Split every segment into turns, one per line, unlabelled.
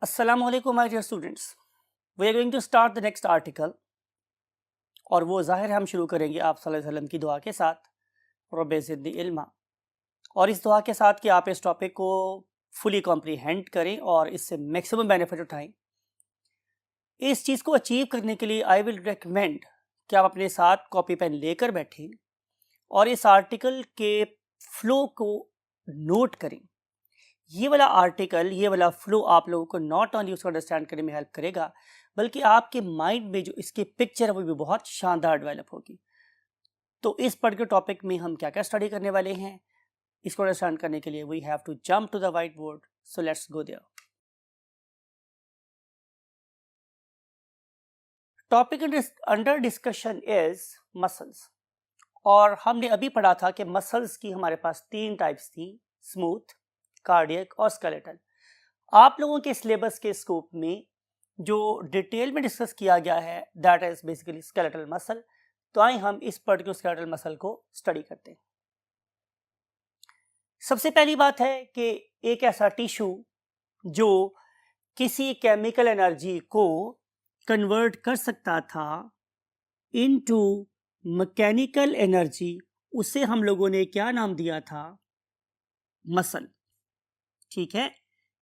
Assalamu alaikum my dear students. We are going to start the next article और वो ज़ाहिर है हम शुरू करेंगे आप सल्लल्लाहु अलैहि वसल्लम की दुआ के साथ रब्बि ज़िदनी इल्मा, और इस दुआ के साथ कि आप इस टॉपिक को फुली कॉम्प्रीहेंड करें और इससे मैक्सिमम बेनिफिट उठाएं। इस चीज़ को अचीव करने के लिए आई विल रिकमेंड कि आप अपने साथ कॉपी पेन लेकर बैठें और इस आर्टिकल के फ्लो को नोट करें। ये वाला आर्टिकल, ये वाला फ्लो आप लोगों को नॉट ओनली उसको अंडरस्टैंड करने में हेल्प करेगा, बल्कि आपके माइंड में जो इसकी पिक्चर है वो भी बहुत शानदार डेवलप होगी। तो इस पर्टिकुलर टॉपिक में हम क्या क्या स्टडी करने वाले हैं, इसको अंडरस्टैंड करने के लिए we have to jump to the whiteboard. So let's go there. Topic under discussion is muscles, और हमने अभी पढ़ा था कि मसल्स की हमारे पास तीन टाइप्स थी, स्मूथ, कार्डियक और स्केलेटल। आप लोगों के सिलेबस के स्कोप में जो डिटेल में डिस्कस किया गया है that is basically skeletal muscle. तो आइए हम इस पर्टिकुलर स्केलेटल मसल को स्टडी करते हैं। सबसे पहली बात है कि एक ऐसा टिश्यू जो किसी केमिकल एनर्जी को कन्वर्ट कर सकता था इनटू मैकेनिकल एनर्जी, उसे हम लोगों ने क्या नाम दिया था? मसल। ठीक है,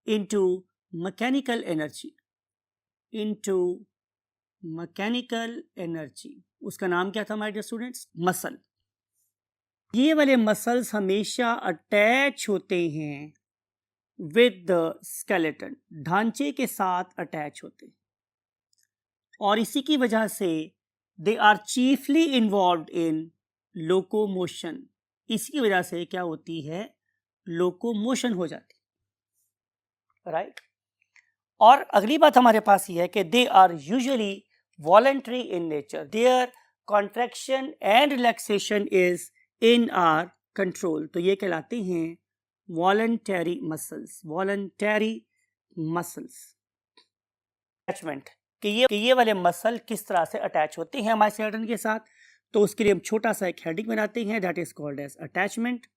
into mechanical energy, into mechanical energy, उसका नाम क्या था माय डियर स्टूडेंट्स? मसल। ये वाले मसल्स हमेशा अटैच होते हैं विद द स्केलेटन, ढांचे के साथ अटैच होते हैं, और इसी की वजह से they are chiefly involved in locomotion. इसकी वजह से क्या होती है? लोकोमोशन हो जाती है, राइट। और अगली बात हमारे पास ये है कि they are usually voluntary in nature, their contraction and relaxation is in our control. तो ये कहलाते हैं voluntary muscles, voluntary muscles. Attachment कि ये वाले मसल किस तरह से अटैच होते हैं हमारे स्केलेटन के साथ, तो उसके लिए हम छोटा सा एक हेडिंग बनाते हैं, that is called as attachment.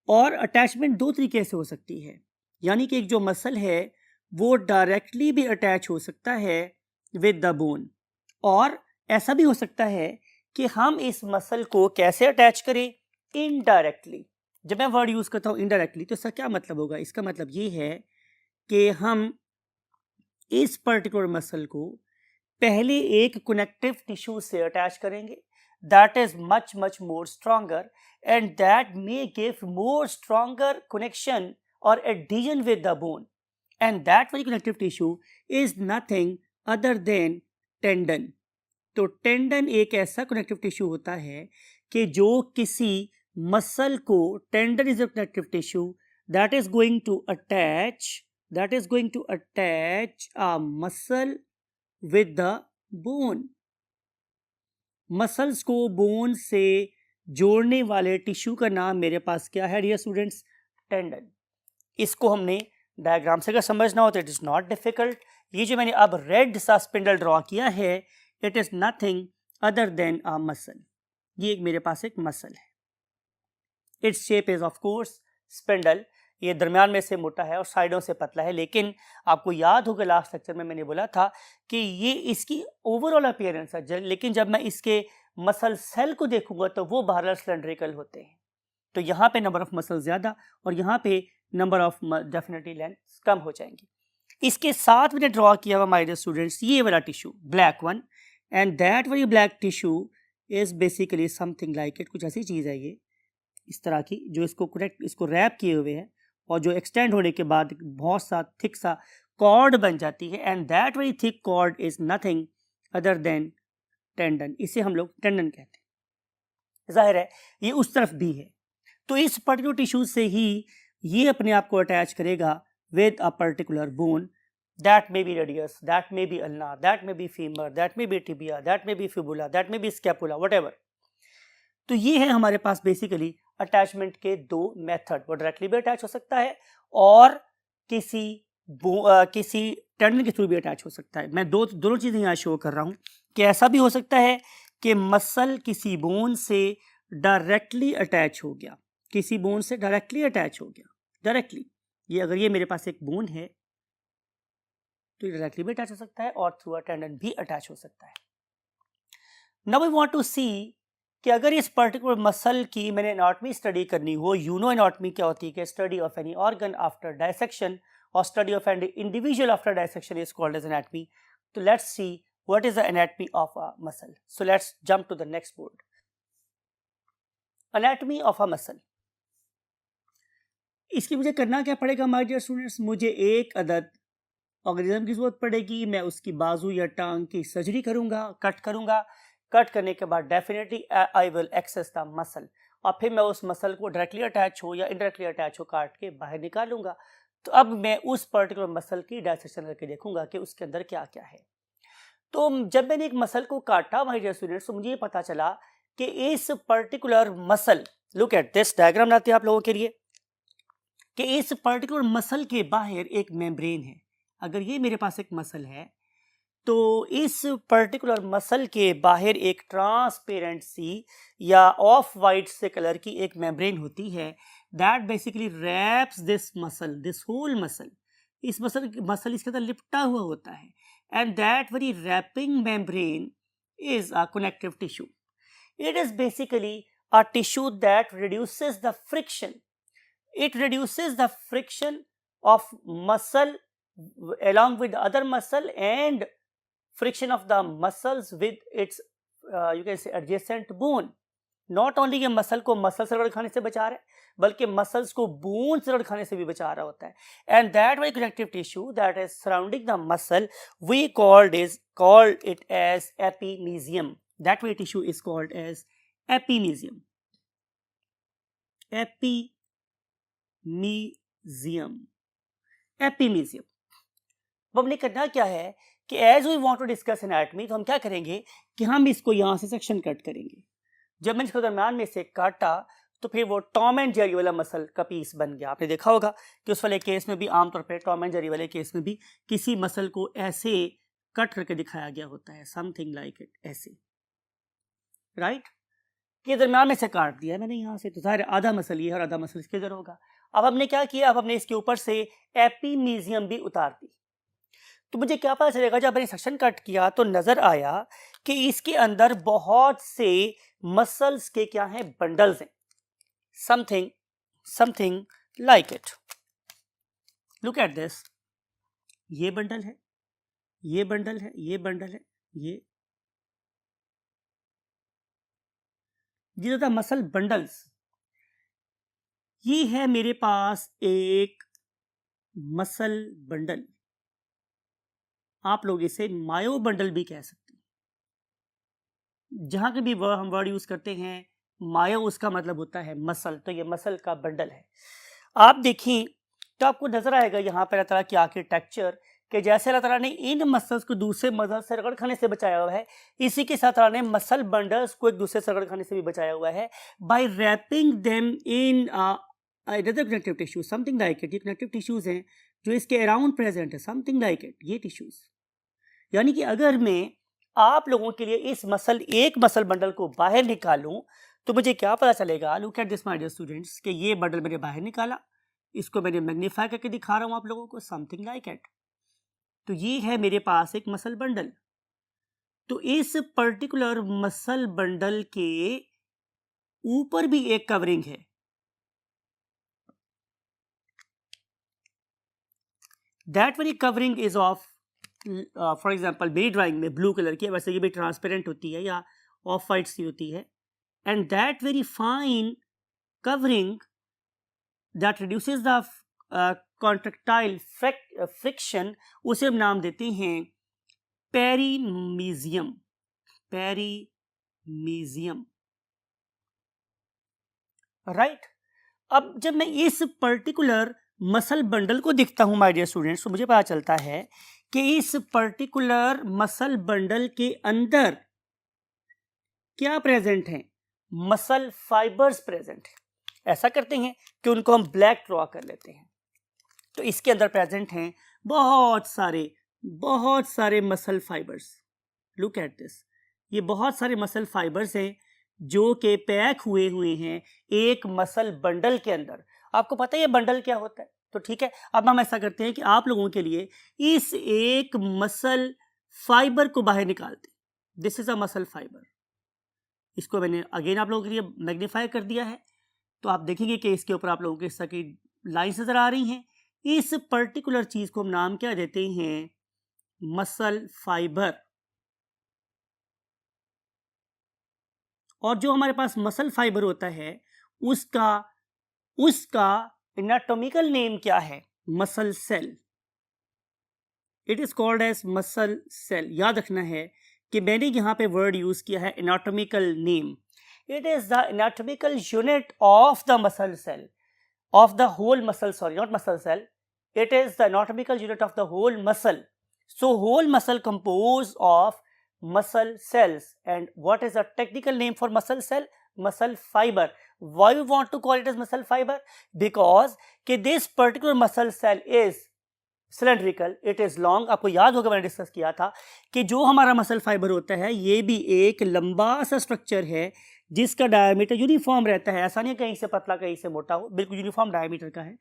और अटैचमेंट दो तरीके से हो सकती है, यानी कि एक जो मसल है वो डायरेक्टली भी अटैच हो सकता है विद द बोन, और ऐसा भी हो सकता है कि हम इस मसल को कैसे अटैच करें? इनडायरेक्टली। जब मैं वर्ड यूज करता हूं इनडायरेक्टली, तो इसका क्या मतलब होगा? इसका मतलब ये है कि हम इस पर्टिकुलर मसल को पहले एक कनेक्टिव टिश्यू से अटैच करेंगे, that is much much more stronger, and that may give more stronger connection or adhesion with the bone, and that very connective tissue is nothing other than tendon। तो tendon एक ऐसा connective tissue होता है कि जो किसी muscle को, tendon is a connective tissue that is going to attach a muscle with the bone. Muscles को बोन से जोड़ने वाले टिश्यू का नाम मेरे पास क्या है डियर स्टूडेंट्स? टेंडन। इसको हमने डायग्राम से अगर समझना हो तो इट इज नॉट डिफिकल्ट। ये जो मैंने अब रेड सा स्पिंडल ड्रॉ किया है, it is nothing other then a muscle. ये एक मेरे पास एक मसल है, its shape is of course spindle. ये दरम्यान में से मोटा है और साइडों से पतला है, लेकिन आपको याद होगा लास्ट लेक्चर में मैंने बोला था कि ये इसकी ओवरऑल अपीयरेंस है, लेकिन जब मैं इसके मसल सेल को देखूंगा तो वो बहरहाल सिलेंड्रिकल होते हैं। तो यहाँ पे नंबर ऑफ मसल ज्यादा और यहाँ पे नंबर ऑफ डेफिनेटली लेंथ कम हो जाएंगी। इसके साथ मैंने ड्रॉ किया हुआ माय डियर स्टूडेंट्स ये वाला tissue, black one, and that very black tissue is basically something like it, कुछ ऐसी चीज है ये इस तरह की, जो इसको रैप किए हुए है और जो एक्सटेंड होने के बाद बहुत सा थिक सा कॉर्ड बन जाती है, and that very thick cord is nothing other than tendon. इसे हम लोग टेंडन कहते हैं। जाहिर है ये उस तरफ भी है, तो इस पर्टिकुलर टिश्यू से ही ये अपने आप को अटैच करेगा with a particular bone, that may be radius, that may be ulna, that may be femur, that may be tibia, that may be fibula, that may be scapula, whatever. तो ये है हमारे पास बेसिकली अटैचमेंट के दो method. वो directly भी attach हो सकता है और किसी टेंडन के थ्रू भी अटैच हो सकता है। मैं दोनों चीजें यहाँ शो कर रहा हूँ कि ऐसा भी हो सकता है कि मसल किसी बोन से डायरेक्टली अटैच हो गया, किसी बोन से डायरेक्टली अटैच हो गया, डायरेक्टली, ये अगर ये मेरे पास एक बोन है तो ये डायरेक्टली भी अटैच हो सकता है और थ्रू अ टेंडन भी अटैच हो सकता है। नाउ वी वांट टू सी कि अगर इस पर्टिकुलर मसल की मैंने एनाटॉमी स्टडी करनी हो, यू नो एनाटॉमी क्या होती है कि study of any organ after dissection और study of any individual after dissection is called as anatomy. तो let's see what is the anatomy of a muscle. So let's jump to the next board. Anatomy of a muscle, इसकी मुझे करना क्या पड़ेगा my dear students? मुझे एक अदद organism की जरूरत पड़ेगी, मैं उसकी बाजू या टांग की सर्जरी करूंगा, कट करूंगा। कट करने के बाद definitely I will access the muscle और फिर मैं उस मसल को डायरेक्टली अटैच हो या इनडायरेक्टली अटैच हो काट के बाहर निकालूंगा। तो अब मैं उस पर्टिकुलर मसल की डायसेक्शन करके देखूंगा कि उसके अंदर क्या क्या है। तो जब मैंने एक मसल को काटा माय डियर स्टूडेंट्स, तो मुझे ये पता चला कि इस particular muscle, look at this diagram लाते हैं आप लोगों के लिए, कि इस पर्टिकुलर मसल के बाहर एक मेम्ब्रेन है। अगर ये मेरे पास एक मसल है तो इस पर्टिकुलर मसल के बाहर एक ट्रांसपेरेंट सी या ऑफ वाइट से कलर की एक मेम्ब्रेन होती है that basically wraps this muscle, this whole muscle. इस मसल इसके अंदर लिपटा हुआ होता है and that very wrapping membrane is a connective tissue. It is basically a tissue that reduces the friction, it reduces the friction of muscle along with the other muscle and friction of the muscles with its you can say adjacent bone. Not only ये muscle को muscle से रगड़ खाने से बचा रहा है बल्कि मसल्स को बोन से रगड़ खाने से भी बचा रहा होता है। And that very connective tissue that is surrounding the muscle we called it as epimysium. That very tissue is called as epimysium. Epimysium. अब हमने करना क्या है कि as we want to discuss anatomy, तो हम क्या करेंगे कि हम इसको यहाँ से सेक्शन कट करेंगे। जब मैंने इसको दरम्यान में से काटा तो फिर वो टॉम एंड जेरी वाला मसल का पीस बन गया। आपने देखा होगा कि उस वाले केस में भी आमतौर पर टॉम एंड जेरी वाले केस में भी किसी मसल को ऐसे कट करके दिखाया गया होता है, समथिंग लाइक इट, ऐसे, राइट? के दरम्यान में से काट दिया मैंने यहाँ से, तो सारे आधा मसल ये और आधा मसल इसके इधर होगा। अब हमने क्या किया, अब हमने इसके ऊपर से एपिमीजियम भी उतार दी। तो मुझे क्या पता चलेगा, जब मैंने सेक्शन कट किया तो नजर आया कि इसके अंदर बहुत से मसल्स के क्या हैं, बंडल्स हैं, something like it. Look at this, ये बंडल है, ये बंडल है, ये बंडल है, ये द मसल बंडल्स। ये है मेरे पास एक मसल बंडल, आप लोग इसे मायो बंडल भी कह सकते हैं। जहां के भी हम वर्ड यूज करते हैं मायो, उसका मतलब होता है मसल, तो ये मसल का बंडल है। आप देखें तो आपको नजर आएगा यहाँ पर अल्लाह ताला की आर्किटेक्चर कि जैसे अल्लाह ताला ने इन मसल्स को दूसरे मसल से रगड़ खाने से बचाया हुआ है, इसी के साथ अल्लाह ने मसल बंडल्स को एक दूसरे से रगड़ खाने से भी बचाया हुआ है by wrapping them in another connective tissue, something like it. ये कनेक्टिव टिश्यूज हैं जो इसके अराउंड प्रेजेंट है, समथिंग लाइक इट, ये टिश्यूज। यानी कि अगर मैं आप लोगों के लिए इस एक मसल बंडल को बाहर निकालूं तो मुझे क्या पता चलेगा, look at this my dear students, कि ये बंडल मैंने बाहर निकाला, इसको मैंने मैग्नीफाई करके दिखा रहा हूं आप लोगों को, समथिंग लाइक इट। तो ये है मेरे पास एक मसल बंडल। तो इस पर्टिकुलर मसल बंडल के ऊपर भी एक कवरिंग है, that very covering is of for example मेरी ड्राइंग में ब्लू कलर की है, वैसे ये भी ट्रांसपेरेंट होती है या ऑफ वाइट सी होती है। And that very fine covering that reduces the contractile friction, उसे हम नाम देते हैं पेरीमीजियम, पेरीमीजियम, राइट। अब जब मैं इस पर्टिकुलर मसल बंडल को दिखता हूं माय डियर स्टूडेंट्स, तो मुझे पता चलता है कि इस पर्टिकुलर मसल बंडल के अंदर क्या प्रेजेंट है, मसल फाइबर्स प्रेजेंट है। ऐसा करते हैं कि उनको हम ब्लैक ड्रॉ कर लेते हैं। तो इसके अंदर प्रेजेंट हैं बहुत सारे muscle fibres. Look at this, ये बहुत सारे मसल फाइबर्स हैं जो कि पैक हुए हैं एक मसल बंडल के अंदर। आपको पता है ये बंडल क्या होता है? तो ठीक है, अब हम ऐसा करते हैं कि आप लोगों के लिए इस एक मसल फाइबर को बाहर निकालते हैं। This is a muscle fibre. इसको मैंने अगेन आप लोगों के लिए मैग्नीफाई कर दिया है, तो आप देखेंगे कि इसके ऊपर आप लोगों को इस तरह की लाइन्स नजर आ रही हैं। इस पर्टिकुलर चीज को हम नाम क्या देते हैं? Muscle fibre. और जो हमारे पास मसल फाइबर होता है उसका एनाटॉमिकल नेम क्या है? Muscle cell. It is called as muscle cell. याद रखना है कि मैंने यहां पे वर्ड यूज किया है anatomical name. It is the anatomical unit of the muscle cell, of the whole muscle, sorry not muscle cell, it is the anatomical unit of the whole muscle. So whole muscle composed of muscle cells. And what is the technical name for muscle cell? Muscle fiber. Why we want to call it as muscle fiber? Because this particular muscle cell is cylindrical, it is long. आपको याद होगा मैंने discuss किया था कि जो हमारा muscle fibre होता है ये भी एक लंबा सा स्ट्रक्चर है जिसका डायमीटर यूनिफॉर्म रहता है। ऐसा नहीं कहीं से पतला कहीं से मोटा हो, बिल्कुल यूनिफॉर्म डायमीटर का है।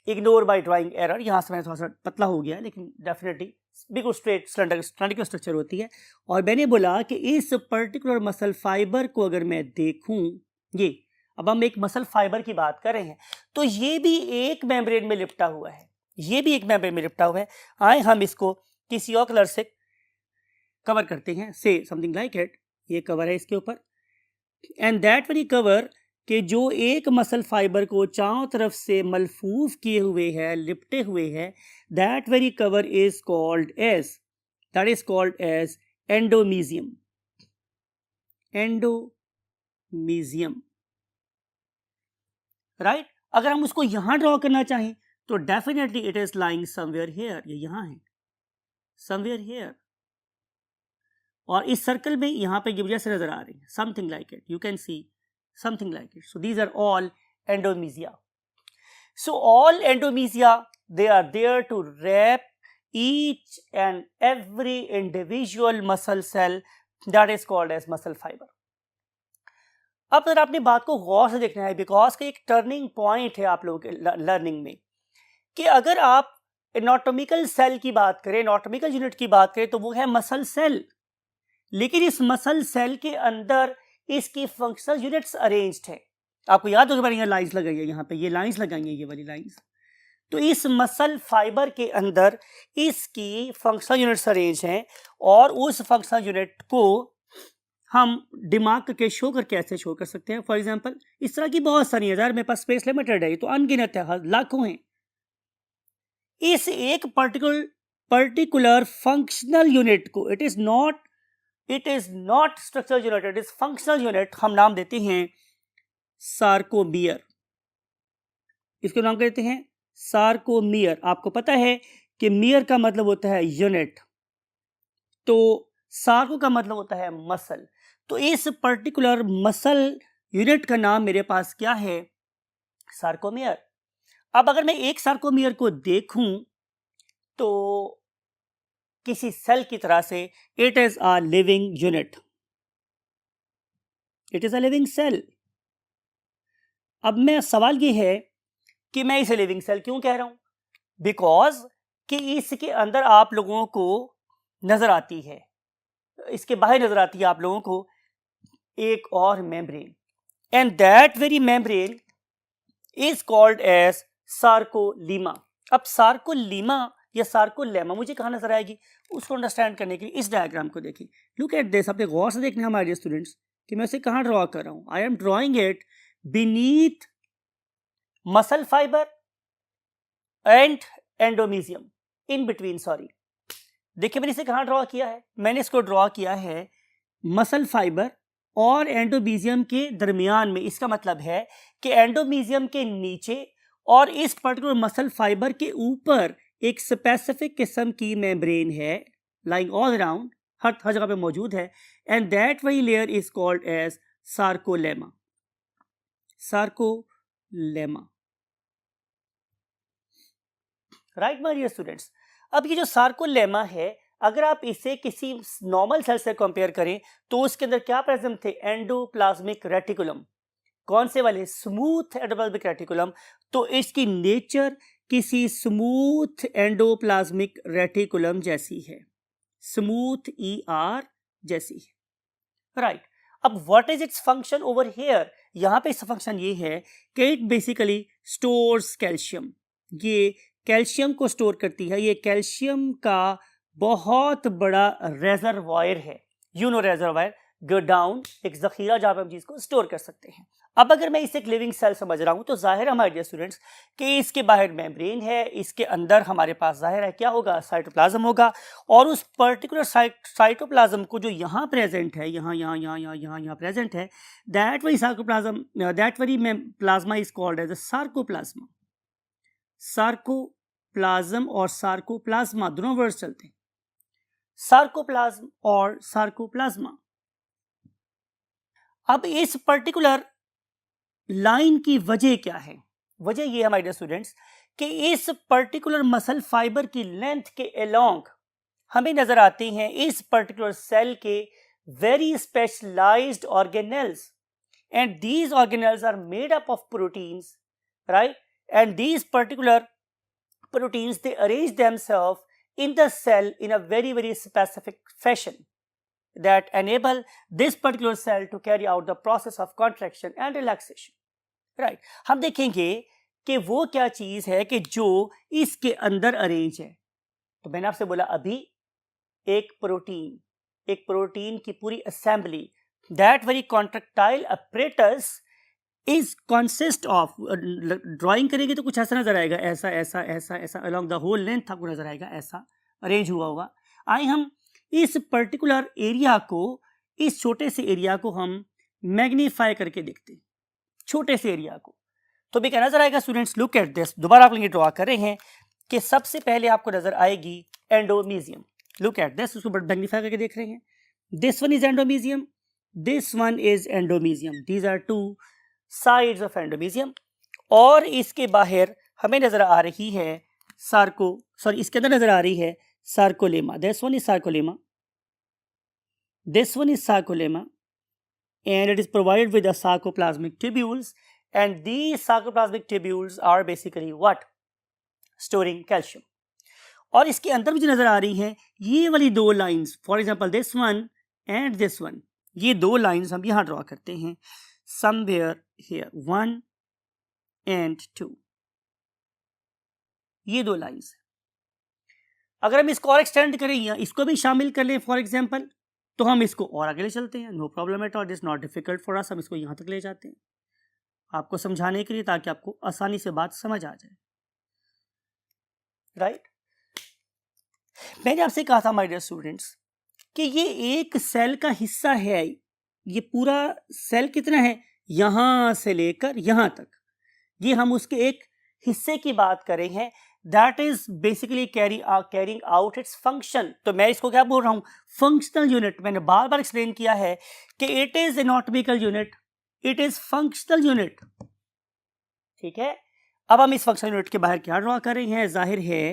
इग्नोर बाय ड्राइंग एरर, यहाँ से मैंने थोड़ा सा पतला हो गया, लेकिन डेफिनेटली बिल्कुल स्ट्रेट सिलेंडरिकल स्ट्रक्चर होती है। और मैंने बोला कि इस पर्टिकुलर मसल फाइबर को अगर मैं देखूं, ये अब हम एक मसल फाइबर की बात कर रहे हैं, तो ये भी एक मेम्ब्रेन में लिपटा हुआ है, ये भी एक मेम्ब्रेन में लिपटा हुआ है। आए हम इसको किसी और कलर से कवर करते हैं, से समथिंग लाइक इट। ये कवर है इसके ऊपर, एंड दैट वेरी कवर कि जो एक मसल फाइबर को चारों तरफ से मलफूफ किए हुए है, लिपटे हुए है, that very cover is called as endomysium. Endomysium, right. अगर हम उसको यहां ड्रॉ करना चाहें तो definitely it is lying somewhere here, ये यहां है, समवेयर हियर। और इस सर्कल में यहां पे गिब्रिया से नजर आ रही है, something like it, you can see something like it. So these are all endomysia. So all endomysia, they are there to wrap each and every individual muscle cell that is called as muscle fiber. अब अगर आपने बात को गौर से देखना है, because का एक टर्निंग पॉइंट है आप लोगों के लर्निंग में, कि अगर आप एनाटॉमिकल सेल की बात करें, एनाटॉमिकल यूनिट की बात करें, तो वो है मसल सेल। लेकिन इस मसल सेल के अंदर इसकी फंक्शनल यूनिट्स अरेंज्ड हैं। आपको याद होगा मैंने यहाँ लाइंस लगाई है, यहाँ पे ये लाइंस लगाई हैं, ये वाली लाइंस। तो इस मसल फाइबर के अंदर इसकी फंक्शनल यूनिट्स अरेंज हैं, और उस फंक्शनल यूनिट को हम दिमाग के शो करके ऐसे शो कर सकते हैं। फॉर एग्जांपल इस तरह की बहुत सारी हजार, मेरे पास स्पेस लिमिटेड है, तो अनगिनत है, लाखों हैं। इस एक पर्टिकुलर फंक्शनल यूनिट को, it is not structural unit, it is functional unit, हम नाम देते हैं सार्कोमियर। इसको नाम कहते हैं सार्कोमियर। आपको पता है कि मियर का मतलब होता है यूनिट, तो सार्को का मतलब होता है मसल। तो इस पर्टिकुलर मसल यूनिट का नाम मेरे पास क्या है? सार्कोमियर। अब अगर मैं एक सार्कोमियर को देखूं तो किसी सेल की तरह से, it is a living unit, it is a living cell. अब मैं सवाल ये है कि मैं इसे लिविंग सेल क्यों कह रहा हूं? बिकॉज कि इसके अंदर आप लोगों को नजर आती है, इसके बाहर नजर आती है आप लोगों को एक और membrane, and that very membrane is called as sarcolemma. अब सार्कोलीमा या सार्कोलेमा मुझे कहाँ नजर आएगी, उसको अंडरस्टैंड करने के लिए इस डायग्राम को देखिए। लुक एट दिस, अपने गौर से देखने हमारे स्टूडेंट्स कि मैं इसे कहाँ ड्रॉ कर रहा हूँ। I am drawing it beneath muscle fibre and endomysium, in between, sorry. देखिए मैंने इसे कहाँ ड्रॉ किया है, मैंने इसको ड्रॉ किया है मसल फाइबर और एंडोमीजियम के दरमियान में। इसका मतलब है कि एंडोमीजियम के नीचे और इस पर्टिकुलर मसल फाइबर के ऊपर एक स्पेसिफिक किस्म की मेम्ब्रेन है, लाइंग ऑल अराउंड, हर जगह पे मौजूद है, and that very layer is called as sarcolemma. Sarcolemma, right my dear students. अब ये जो सार्कोलेमा है, अगर आप इसे किसी नॉर्मल सेल से कंपेयर करें तो उसके अंदर क्या प्रेजेंट थे? Endoplasmic reticulum. कौन से वाले? Smooth endoplasmic reticulum. तो इसकी नेचर किसी स्मूथ एंडोप्लाज्मिक रेटिकुलम जैसी है, स्मूथ ER जैसी है, राइट। अब what is its function over here? यहाँ पे इसका फंक्शन ये है कि इट बेसिकली स्टोर्स कैल्शियम, ये कैल्शियम को स्टोर करती है, ये कैल्शियम का बहुत बड़ा रेजर्वायर है, यू नो रेजर्वायर, गोडाउन, एक जखीरा जहां पर हम चीज को स्टोर कर सकते हैं। अब अगर मैं इसे एक लिविंग सेल समझ रहा हूं तो जाहिर है हमारे डियर स्टूडेंट्स कि इसके बाहर मेम्ब्रेन है, इसके अंदर हमारे पास जाहिर है क्या होगा? साइटोप्लाज्म होगा, और उस पर्टिकुलर साइटोप्लाज्म को जो यहाँ प्रेजेंट है, यहाँ प्रेजेंट है, that very cytoplasm, that very plasma is called as a sarcoplasm. Sarcoplasm और सार्कोप्लाज्मा दोनों वर्ड्स चलते हैं, सार्कोप्लाज्म और सार्कोप्लाज्मा। अब इस पर्टिकुलर लाइन की वजह क्या है? वजह ये है हमारे डियर स्टूडेंट्स कि इस पर्टिकुलर मसल फाइबर की लेंथ के अलोंग हमें नजर आते हैं इस पर्टिकुलर सेल के very specialised organelles, and these organelles are made up of proteins, right, and these particular proteins, they arrange themselves in the cell in a very specific fashion that enable this particular cell to carry out the process of contraction and relaxation, right? हम देखेंगे कि वो क्या चीज है कि जो इसके अंदर अरेंज है। तो मैंने आपसे बोला अभी एक प्रोटीन की पूरी assembly, that very contractile apparatus is consist of, drawing करेंगे तो कुछ ऐसा नजर आएगा, ऐसा ऐसा ऐसा ऐसा अलोंग द होल लेंथ आपको नजर आएगा, ऐसा अरेंज हुआ होगा। आइए हम इस पर्टिकुलर एरिया को, इस छोटे से एरिया को हम मैग्नीफाई करके देखते हैं, छोटे से एरिया को। तो भी क्या नजर आएगा स्टूडेंट्स? लुक एट दिस, दोबारा आप लोग ड्रॉ कर रहे हैं कि सबसे पहले आपको नजर आएगी एंडोमीजियम। लुक एट दिस, उसको मैग्नीफाई करके देख रहे हैं, this one is endomysium, this one is endomysium, these are two sides of endomysium. और इसके बाहर हमें नजर आ रही है इसके अंदर नजर आ रही है sarcolemma, this one is sarcolemma, this one is sarcolemma, and it is provided with the sarcoplasmic tubules, and these sarcoplasmic tubules are basically what? Storing calcium. और इसके अंदर मुझे नजर आ रही हैं ये वाली दो lines, for example this one and this one, ये दो लाइंस हम यहां ड्रॉ करते हैं, somewhere here 1 and 2, ये दो लाइंस। अगर हम इसको और एक्सटेंड करें या इसको भी शामिल कर लें फॉर एग्जांपल, तो हम इसको और आगे ले चलते हैं, no problem at all, it's not difficult for us. हम इसको यहां तक ले जाते हैं आपको समझाने के लिए, ताकि आपको आसानी से बात समझ आ जाए, राइट। मैंने आपसे कहा था माय डियर स्टूडेंट्स कि ये एक सेल का हिस्सा है, ये पूरा सेल कितना है, यहां से लेकर यहां तक, ये हम उसके एक हिस्से की बात कर रहे हैं, that is basically carrying out its function. तो मैं इसको क्या बोल रहा हूं? Functional unit. मैंने बार बार एक्सप्लेन किया है कि it is anatomical unit, it is functional unit, ठीक है। अब हम इस फंक्शनल यूनिट के बाहर क्या ड्रॉ कर रहे हैं? जाहिर है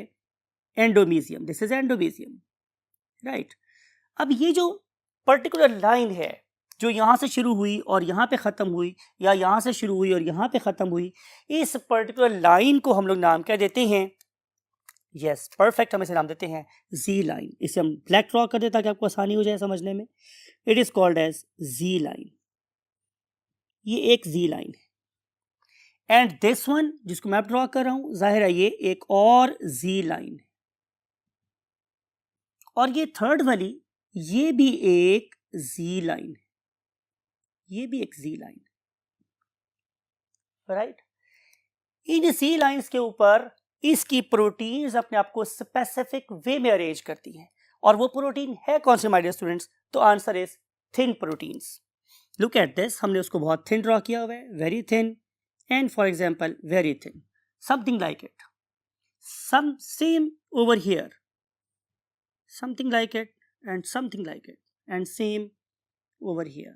एंडोमीजियम, दिस इज एंडोमीजियम, राइट। अब ये जो पर्टिकुलर लाइन है जो यहां से शुरू हुई और यहां पे खत्म हुई, या यहां से शुरू हुई और यहां पे खत्म हुई, इस पर्टिकुलर लाइन को हम लोग नाम क्या देते हैं? यस, परफेक्ट, हम इसे नाम देते हैं जी लाइन। इसे हम ब्लैक ड्रॉ कर दें ताकि आपको आसानी हो जाए समझने में। It is called as Z line, ये एक जी लाइन है। एंड दिस वन जिसको मैं ड्रॉ कर रहा हूं, जाहिर है ये एक और जी लाइन है, और ये थर्ड वाली ये भी एक जी लाइन है, ये भी एक जी लाइन, राइट। इन सी लाइंस के ऊपर इसकी प्रोटीन्स अपने आप को स्पेसिफिक वे में अरेंज करती हैं, और वो प्रोटीन है कौन से माय डियर स्टूडेंट्स? तो answer is thin proteins. Look at this, हमने उसको बहुत थिन ड्रॉ किया हुआ है, very thin, and for example very thin, something like it, some same over here, something like it and something like it and same over here.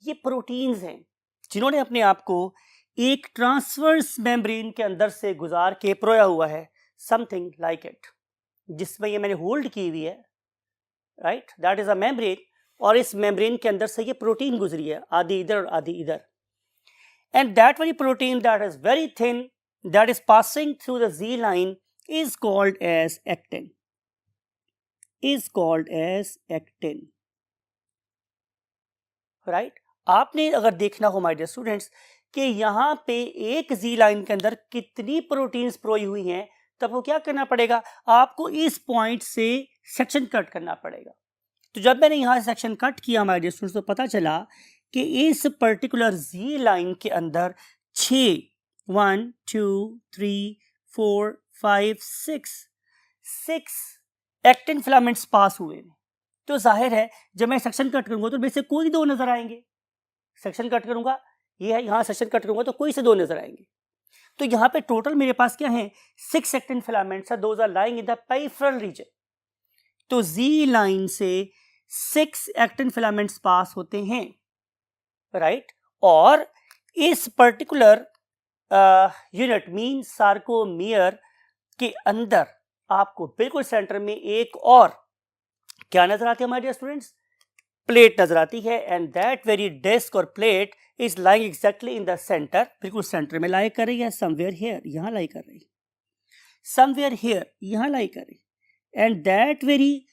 ये proteins हैं जिन्होंने अपने आप को एक ट्रांसवर्स मेम्ब्रेन के अंदर से गुजार के परोया हुआ है, समथिंग लाइक इट, जिसमें ये मैंने होल्ड की हुई है, right, that is a membrane, और इस मेम्ब्रेन के अंदर से ये प्रोटीन गुजरी है, आधी इधर और आधी इधर, and that very protein that is very thin that is passing through the Z line is called as actin, right. आपने अगर देखना हो माय डियर स्टूडेंट्स कि यहाँ पे एक Z लाइन के अंदर कितनी प्रोटीन्स प्रोई हुई हैं, तब वो क्या करना पड़ेगा, आपको इस पॉइंट से सेक्शन कट करना पड़ेगा। तो जब मैंने यहाँ सेक्शन कट किया माय डियर स्टूडेंट्स, तो पता चला कि इस पर्टिकुलर Z लाइन के अंदर 6 1 2 3 4 5 6 एक्टिन फिलामेंट्स पास हुए हैं। तो जाहिर है जब मैं सेक्शन कट करूंगा तो मेरे से कोई दो नजर आएंगे, सेक्शन कट करूंगा, ये है, यहाँ सेक्शन कट करूंगा तो कोई से दो नजर आएंगे। तो यहाँ पे टोटल मेरे पास क्या है, 6 एक्टिन फिलामेंट्स है, those are lying in the peripheral region. तो Z लाइन से 6 एक्टिन फिलामेंट्स पास होते हैं, राइट। और इस पर्टिकुलर यूनिट मीन सार्कोमियर के अंदर आपको बिल्कुल सेंटर में एक और क्या नजर आती है हमारे डियर स्टूडेंट्स, प्लेट नजर आती है, एंड दैट वेरी डिस्क और plate is lying exactly in the centre, बिल्कुल सेंटर में लाई कर रही है, समवेयर हियर, यहाँ लाई कर रही है, समवेयर हियर, यहाँ लाई कर रही है, and that very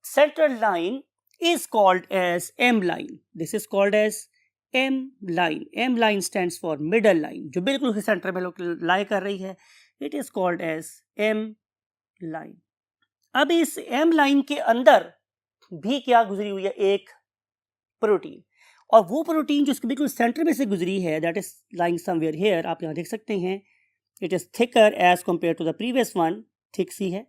central line is called as M line. This is called as M line. M line stands for middle line, जो बिल्कुल सेंटर में लाई कर रही है, it is called as M line. अब इस M line के अंदर भी क्या गुजरी हुई है, एक प्रोटीन, और वो प्रोटीन जो इसके बिल्कुल सेंटर में से गुजरी है, that is lying somewhere here, आप यहाँ देख सकते हैं, it is thicker as compared to the previous one, thick सी है,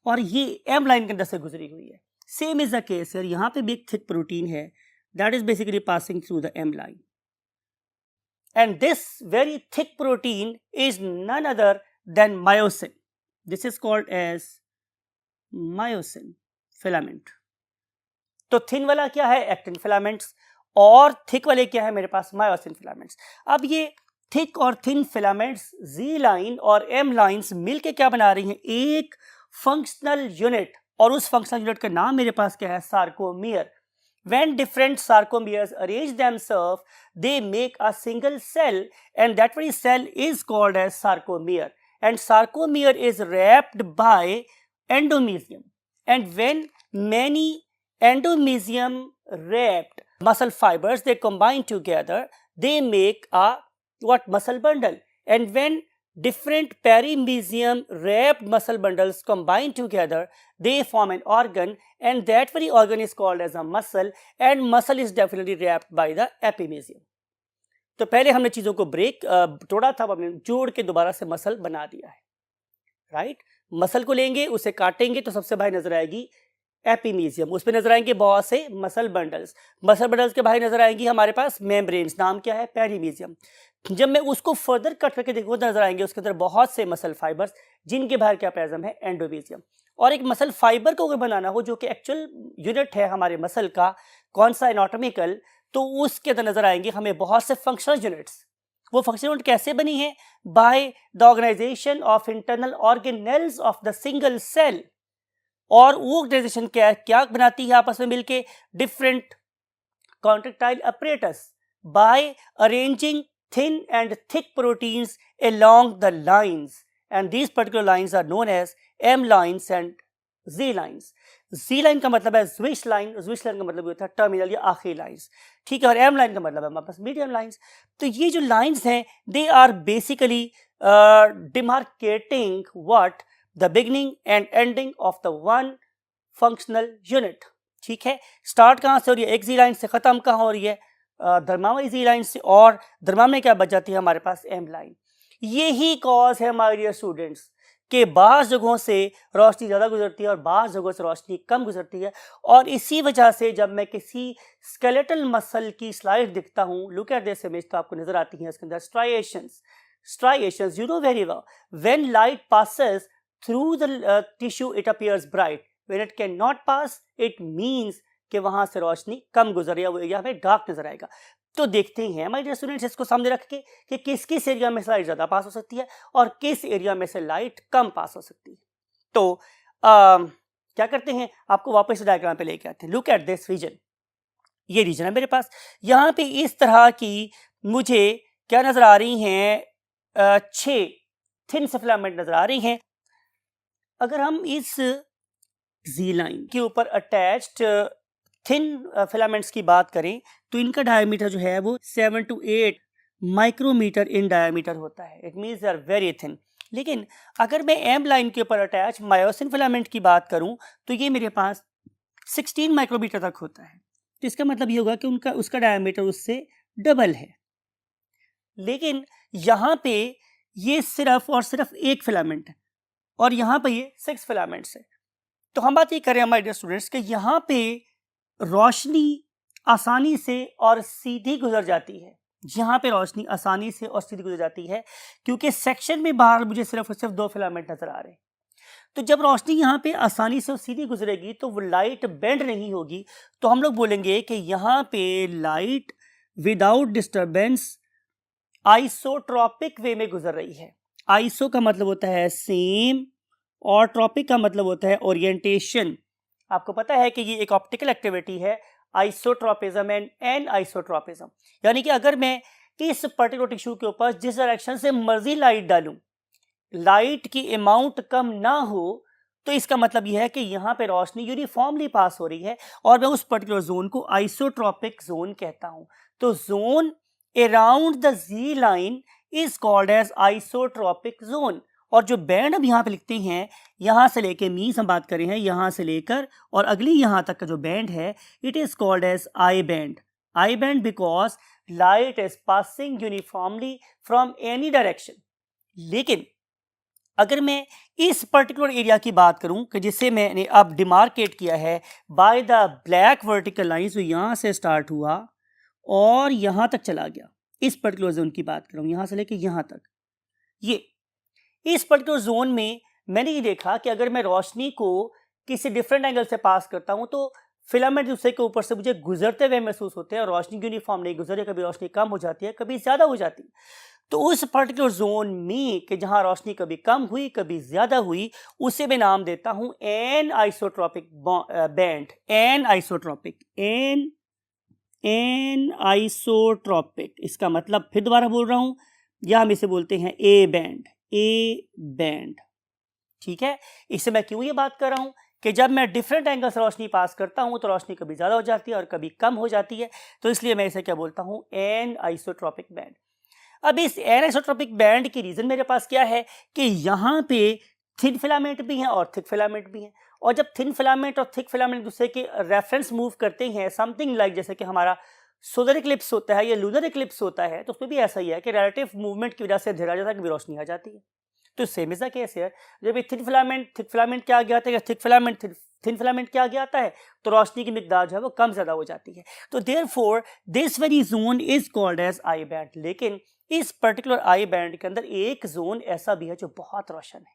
और ये M लाइन के अंदर से गुजरी हुई है। सेम इज द केस है, यहाँ पे भी एक थिक प्रोटीन है, that is basically passing through the M line, and this very thick protein is none other than myosin. This is called as myosin filament. तो थिन वाला क्या है, एक्टिन फिलामेंट्स, और थिक वाले क्या है मेरे पास, मायोसिन फिलामेंट्स। अब ये थिक और थिन फिलामेंट्स Z लाइन और M लाइन्स मिलके क्या बना रही हैं, एक फंक्शनल यूनिट, और उस फंक्शनल यूनिट का नाम मेरे पास क्या है, sarcomere. When different sarcomeres arrange themselves, they make a single cell, and that very cell is called as sarcomere. And sarcomere is wrapped by endomysium. And when many endomysium wrapped muscle fibers they combine together, they make a muscle bundle. And when different perimysium wrapped muscle bundles combine together, they form an organ, and that very organ is called as a muscle, and muscle is definitely wrapped by the epimysium. तो पहले हमने चीजों को तोड़ा था, हमने जोड़ के दोबारा से मसल बना दिया है, राइट। मसल को लेंगे, उसे काटेंगे तो सबसे बाहर नजर आएगी एपीमीजियम, उस पर नजर आएंगे बहुत से मसल बंडल्स, मसल बंडल्स के बाहर नजर आएंगी हमारे पास मेम्ब्रेन्स, नाम क्या है, पेरीमीजियम। जब मैं उसको फर्दर कट करके देखूँ नजर आएंगे उसके अंदर बहुत से मसल फाइबर्स, जिनके बाहर क्या प्रेजेंट है, एंडोमीजियम। और एक मसल फाइबर को अगर बनाना हो जो कि एक्चुअल यूनिट है हमारे मसल का, कौन सा, एनाटॉमिकल, तो उसके अंदर नजर आएंगे हमें बहुत से फंक्शनल यूनिट्स। वो फंक्शनल यूनिट कैसे बनी है, by the organisation of internal organelles of the single cell. और वो ऑर्गेनाइजेशन क्या बनाती है आपस में मिलके, different contractile apparatus by arranging thin and thick proteins along the lines, and these particular lines are known as M lines and Z lines. Z line का मतलब है Swiss line, Swiss line का मतलब होता है टर्मिनल या आखिरी lines, ठीक है, और M line का मतलब है हमारे पास मीडियम लाइंस। तो ये जो लाइंस हैं they are basically demarcating what, the beginning and ending of the one functional unit, ठीक है। स्टार्ट कहाँ से हो रही है, एक Z लाइन से, खत्म कहाँ हो रही है, धर्मावली Z लाइन से, और धर्मा में क्या बच जाती है हमारे पास, M लाइन। यही कॉज है हमारे डियर स्टूडेंट्स कि बाज़ जगहों से रोशनी ज़्यादा गुजरती है और बाज़ जगहों से रोशनी कम गुजरती है, और इसी वजह से जब मैं किसी स्केलेटल मसल की स्लाइड दिखता हूँ, लुक एट दिस इमेज, तो आपको नजर आती है इसके अंदर striations, you know very well, when light passes through the tissue it appears bright, when it cannot pass it means कि वहां से रोशनी कम गुजर रही है, वो एरिया में डार्क नजर आएगा। तो देखते हैं हमारे स्टूडेंट्स इसको सामने रख के कि किस किस एरिया में से लाइट ज़्यादा पास हो सकती है और किस एरिया में से लाइट कम पास हो सकती है। तो क्या करते हैं, आपको वापस डायग्राम पे लेके आते हैं। लुक एट दिस रीजन, ये रीजन है मेरे पास। यहाँ पे इस तरह की मुझे क्या नजर आ रही हैं, 6 थिन से फिलामेंट नजर आ रही हैं। अगर हम इस जी लाइन के ऊपर अटैच्ड थिन फिलामेंट्स की बात करें तो इनका डायमीटर जो है वो 7 to 8 माइक्रोमीटर इन डायमीटर होता है। It means they are very thin. लेकिन अगर मैं एम लाइन के ऊपर अटैच मायोसिन फिलामेंट की बात करूं तो ये मेरे पास 16 माइक्रोमीटर तक होता है। तो इसका मतलब ये होगा कि उसका डायमीटर उससे डबल है। लेकिन यहाँ पे ये सिर्फ और सिर्फ एक फिलामेंट है और यहाँ पे ये 6 फिलामेंट्स है। तो हम बात ये कर रहे हैं माय डियर स्टूडेंट्स कि यहाँ पे रोशनी आसानी से और सीधी गुजर जाती है। यहाँ पे रोशनी आसानी से और सीधी गुजर जाती है क्योंकि सेक्शन में बाहर मुझे सिर्फ और सिर्फ 2 फिलामेंट नजर आ रहे हैं। तो जब रोशनी यहाँ पे आसानी से और सीधी गुजरेगी तो वो लाइट बेंड नहीं होगी। तो हम लोग बोलेंगे कि यहाँ पे लाइट विदाउट डिस्टर्बेंस आइसोट्रॉपिक वे में गुजर रही है। आइसो का मतलब होता है सेम और ट्रॉपिक का मतलब होता है ओरिएंटेशन। आपको पता है कि ये एक ऑप्टिकल एक्टिविटी है, आइसोट्रॉपिज्म एंड एन आइसोट्रॉपिज्म। यानी कि अगर मैं इस पर्टिकुलर टिश्यू के ऊपर जिस डायरेक्शन से मर्जी लाइट डालूं, लाइट की अमाउंट कम ना हो तो इसका मतलब यह है कि यहाँ पे रोशनी यूनिफॉर्मली पास हो रही है और मैं उस पर्टिकुलर जोन को आइसोट्रॉपिक जोन कहता हूँ। तो zone around the G line is called as isotropic zone. और जो बैंड हम यहाँ पे लिखते हैं, यहाँ से लेके मीन्स हम बात करें हैं, यहाँ से लेकर और अगली यहाँ तक का जो बैंड है, it is called as I band. I band because light is passing uniformly from any direction. लेकिन अगर मैं इस पर्टिकुलर एरिया की बात करूं कि जिसे मैंने अब डिमार्केट किया है by the black vertical line, जो यहाँ से स्टार्ट हुआ और यहाँ तक चला गया, इस पर्टिकुलर जोन की बात कर रहा हूँ, यहाँ से लेके यहाँ तक, ये इस पर्टिकुलर जोन में मैंने ये देखा कि अगर मैं रोशनी को किसी डिफरेंट एंगल से पास करता हूँ तो फिलामेंट दूसरे के ऊपर से मुझे गुजरते हुए महसूस होते हैं और रोशनी यूनिफॉर्म नहीं गुजर रही, कभी रोशनी कम हो जाती है, कभी ज़्यादा हो जाती है। तो उस पर्टिकुलर जोन में कि जहाँ रोशनी कभी कम हुई कभी ज़्यादा हुई, उसे मैं नाम देता हूँ an isotropic band. An isotropic, an isotropic, इसका मतलब फिर दोबारा बोल रहा हूँ, या हम इसे बोलते हैं ए बैंड, ए बैंड। ठीक है, इससे मैं क्यों ये बात कर रहा हूँ कि जब मैं डिफरेंट एंगल से रोशनी पास करता हूँ तो रोशनी कभी ज़्यादा हो जाती है और कभी कम हो जाती है, तो इसलिए मैं इसे क्या बोलता हूँ, एन आइसोट्रॉपिक बैंड। अब इस एन आइसोट्रॉपिक बैंड की रीज़न मेरे पास क्या है कि यहाँ पे थिन फिलामेंट भी हैं और थिक फिलामेंट भी हैं, और जब थिन फिलामेंट और थिक फिलामेंट दूसरे के रेफरेंस मूव करते हैं, समथिंग लाइक जैसे कि हमारा सोलर इक्लिप्स होता है या लूनर इक्लिप्स होता है, तो उसमें भी ऐसा ही है कि रिलेटिव मूवमेंट की वजह से अंधेरा जैसा कभी रोशनी आ जाती है। तो सेम इज द केस है, जब थिन फिलामेंट क्या आ गया था, थिन फिलामेंट क्या आ गया आता है, तो रोशनी की मिकदार जो है वो कम ज़्यादा हो जाती है। तो therefore this very zone is called as I band. लेकिन इस पर्टिकुलर आई बैंड के अंदर एक जोन ऐसा भी है जो बहुत रोशन है,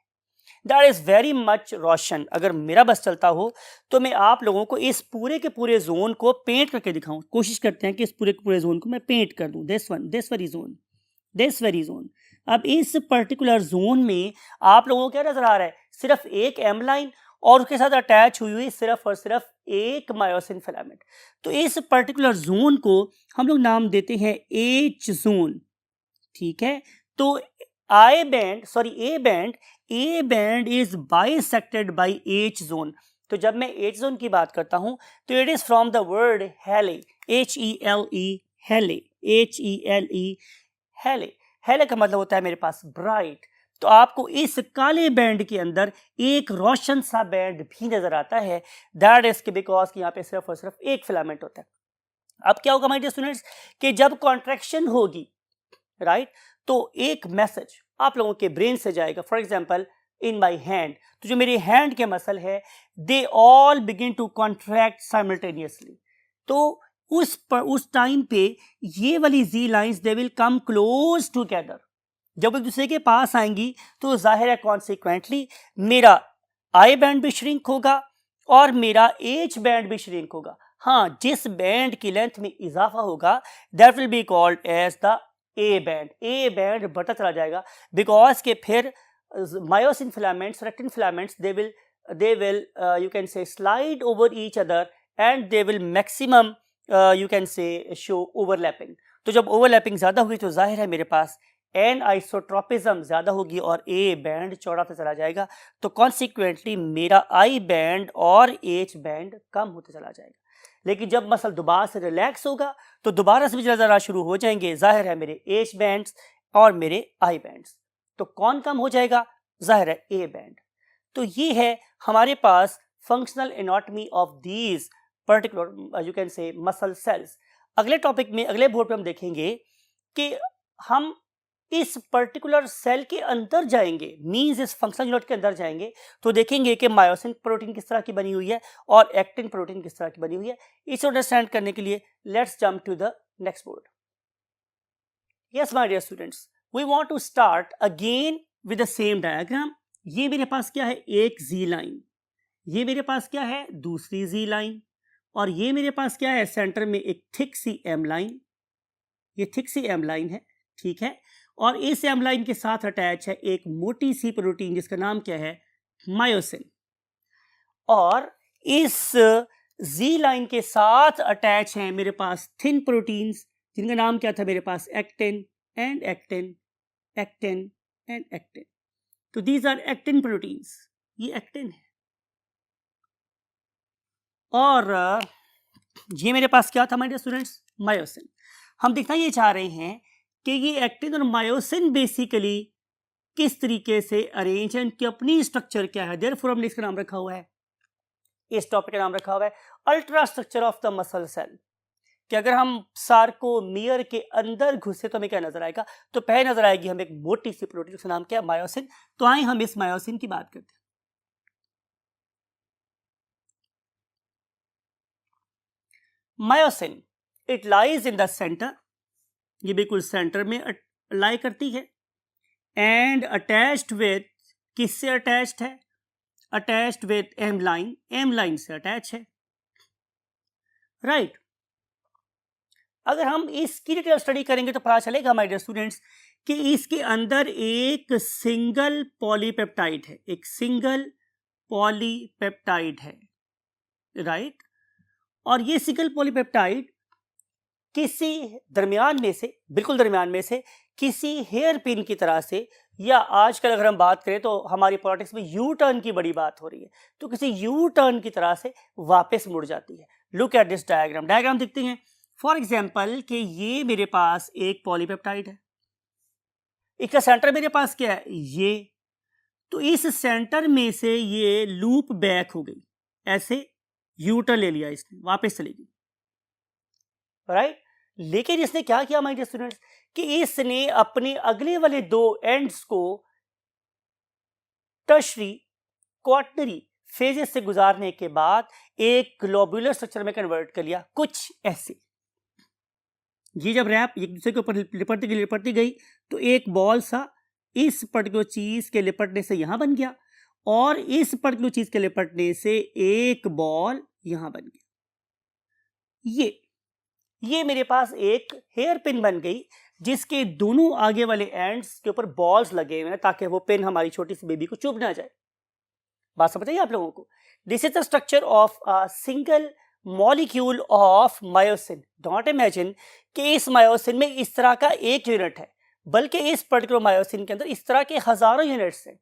दैट इज वेरी मच रोशन। अगर मेरा बस चलता हो तो मैं आप लोगों को इस पूरे के पूरे जोन को पेंट करके दिखाऊं। कोशिश करते हैं कि इस पूरे के पूरे जोन को मैं पेंट कर दूं। This very zone. अब इस पर्टिकुलर जोन में आप लोगों को क्या नजर आ रहा है, सिर्फ एक एम लाइन और उसके साथ अटैच हुई सिर्फ और सिर्फ एक मायोसिन फिलामेंट। तो इस पर्टिकुलर जोन को हम लोग नाम देते हैं एच जोन। ठीक है, तो A band is bisected by H zone. तो जब मैं एच जोन की बात करता हूं तो it is from the word हेले, HELE, हेले का मतलब होता है मेरे पास ब्राइट। तो आपको इस काले बैंड के अंदर एक रोशन सा बैंड भी नजर आता है, दैट इज बिकॉज यहाँ पे सिर्फ और सिर्फ एक फिलामेंट होता है। अब क्या होगा माय डियर स्टूडेंट्स कि जब कॉन्ट्रैक्शन होगी, राइट, तो एक मैसेज आप लोगों के ब्रेन से जाएगा। For example in my hand, तो जो मेरे हैंड के मसल है they all begin to contract simultaneously. तो उस टाइम पे ये वाली Z lines they will come close together. जब एक दूसरे के पास आएंगी तो जाहिर है कॉन्सिक्वेंटली मेरा आई बैंड भी श्रिंक होगा और मेरा एच बैंड भी श्रिंक होगा। हाँ, जिस बैंड की लेंथ में इजाफा होगा that will be called as the A band बढ़ता चला जाएगा, बिकॉज के फिर myosin filaments, actin filaments they will they will you can say slide over each other and they will maximum you can say show overlapping. तो जब overlapping ज़्यादा होगी तो जाहिर है मेरे पास एन आइसोट्रोपिज्म ज़्यादा होगी और ए बैंड चौड़ा होता चला जाएगा, तो कॉन्सिक्वेंटली मेरा आई बैंड और एच बैंड कम होता चला जाएगा. लेकिन जब मसल दोबारा से रिलैक्स होगा तो दोबारा से भी ज़रा शुरू हो जाएंगे, जाहिर है मेरे एच बैंड्स और मेरे आई बैंड्स. तो कौन कम हो जाएगा? जाहिर है ए बैंड. तो ये है हमारे पास functional anatomy of these particular you can say muscle cells. अगले टॉपिक में, अगले बोर्ड पे हम देखेंगे कि हम इस पर्टिकुलर सेल के अंदर जाएंगे, मींस इस फंक्शनल यूनिट के अंदर जाएंगे तो देखेंगे कि मायोसिन प्रोटीन किस तरह की बनी हुई है और एक्टिन प्रोटीन किस तरह की बनी हुई है. इसे अंडरस्टैंड करने के लिए let's jump to the next board. Yes my dear students, we want to start again with the same diagram. ये मेरे पास क्या है? एक जी लाइन. ये मेरे पास क्या है? दूसरी जी लाइन. और ये मेरे पास क्या है? सेंटर में एक थिक सी एम लाइन. ये थिक सी एम लाइन है, ठीक है. और इस एम लाइन के साथ अटैच है एक मोटी सी प्रोटीन जिसका नाम क्या है? मायोसिन. और इस जी लाइन के साथ अटैच है मेरे पास थिन प्रोटीन्स जिनका नाम क्या था मेरे पास? Actin and actin, actin and actin. तो दीज आर एक्टिन प्रोटीन्स. ये एक्टिन है. और ये मेरे पास क्या था माय डियर स्टूडेंट्स? मायोसिन. हम दिखना ये चाह रहे हैं कि ये एक्टिन और मायोसिन बेसिकली किस तरीके से अरेंज है, इनकी अपनी स्ट्रक्चर क्या है. देयरफॉर हमने इसका नाम रखा हुआ है, इस टॉपिक का नाम रखा हुआ है ultra structure of the muscle cell. कि अगर हम सार्कोमियर के अंदर घुसे तो हमें क्या नजर आएगा? तो पहले नजर आएगी हमें एक मोटी सी प्रोटीन, उसका नाम क्या है? मायोसिन. तो आइए हम इस मायोसिन की बात करते हैं. Myosin it lies in the centre. ये बिल्कुल सेंटर में लाई करती है. एंड अटैच्ड विद, किससे अटैच्ड है? Attached with M line. M line से अटैच है, राइट. अगर हम इसकी डिटेल स्टडी करेंगे तो पता चलेगा माय डियर स्टूडेंट्स कि इसके अंदर एक सिंगल पॉलीपेप्टाइड है. एक सिंगल पॉलीपेप्टाइड है, राइट. और ये सिंगल पॉलीपेप्टाइड किसी दरमियान में से, बिल्कुल दरमियान में से किसी हेयर पिन की तरह से, या आजकल अगर हम बात करें तो हमारी पॉलिटिक्स में यू टर्न की बड़ी बात हो रही है, तो किसी यू टर्न की तरह से वापस मुड़ जाती है. Look at this diagram. Diagram देखते हैं. फॉर एग्जाम्पल कि ये मेरे पास एक पॉलीपेप्टाइड है, इसका सेंटर मेरे पास क्या है? ये. तो इस सेंटर में से ये लूप बैक हो गई, ऐसे यू टर्न ले लिया इसने, वापस चली गई, राइट. लेकिन इसने क्या किया माय डियर स्टूडेंट्स कि इसने अपने अगले वाले दो एंड्स को टर्शरी क्वार्टनरी फेजेस से गुजारने के बाद एक ग्लोबुलर स्ट्रक्चर में कन्वर्ट कर लिया, कुछ ऐसे. ये जब रैप एक दूसरे के ऊपर लिपटती गई तो एक बॉल सा इस पर्टिकुलर चीज के लिपटने से यहां बन गया और इस पर्टिकुलर चीज के लिपटने से एक बॉल यहां बन गया. ये मेरे पास एक हेयर पिन बन गई जिसके दोनों आगे वाले एंड्स के ऊपर बॉल्स लगे हुए हैं ताकि वो पिन हमारी छोटी सी बेबी को चुभ ना जाए. बात समझ आई आप लोगों को? This is the structure of a single molecule of myosin. Don't imagine कि इस मायोसिन में इस तरह का एक यूनिट है, बल्कि इस पर्टिकुलर मायोसिन के अंदर इस तरह के हजारों यूनिट्स हैं,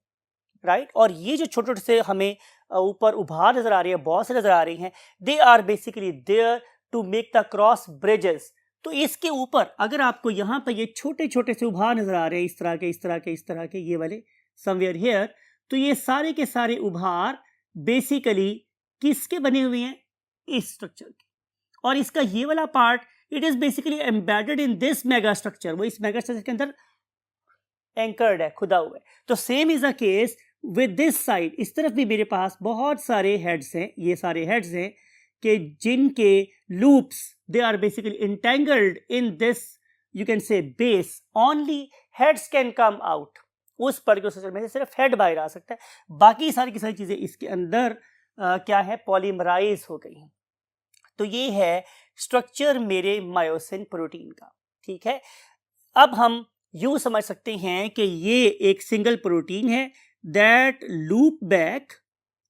राइट. और ये जो छोटे छोटे से हमें ऊपर उभार नजर आ रही है, बहुत से नजर आ रही हैं, they are basically there to make the cross bridges. तो इसके ऊपर अगर आपको यहाँ पे ये छोटे छोटे से उभार नजर आ रहे हैं, इस तरह के इस तरह के इस तरह के, ये वाले समवेयर हियर, तो ये सारे के सारे उभार बेसिकली किसके बने हुए हैं? इस स्ट्रक्चर के. और इसका ये वाला part it is basically embedded in this mega structure. वो इस मेगा स्ट्रक्चर के अंदर एंकर्ड है, खुदा हुआ है. तो same is the case with this side. इस तरफ भी मेरे पास बहुत सारे हेड्स हैं, ये सारे हेड्स हैं कि जिनके loops they are basically entangled in this you can say base. Only heads can come out. उस पर्टिकुलर स्ट्रक्चर में से सिर्फ हेड बाहर आ सकता है, बाकी सारी की सारी चीजें इसके अंदर क्या है? पॉलीमराइज हो गई हैं. तो ये है स्ट्रक्चर मेरे मायोसिन प्रोटीन का, ठीक है. अब हम यूं समझ सकते हैं कि ये एक सिंगल प्रोटीन है that loop back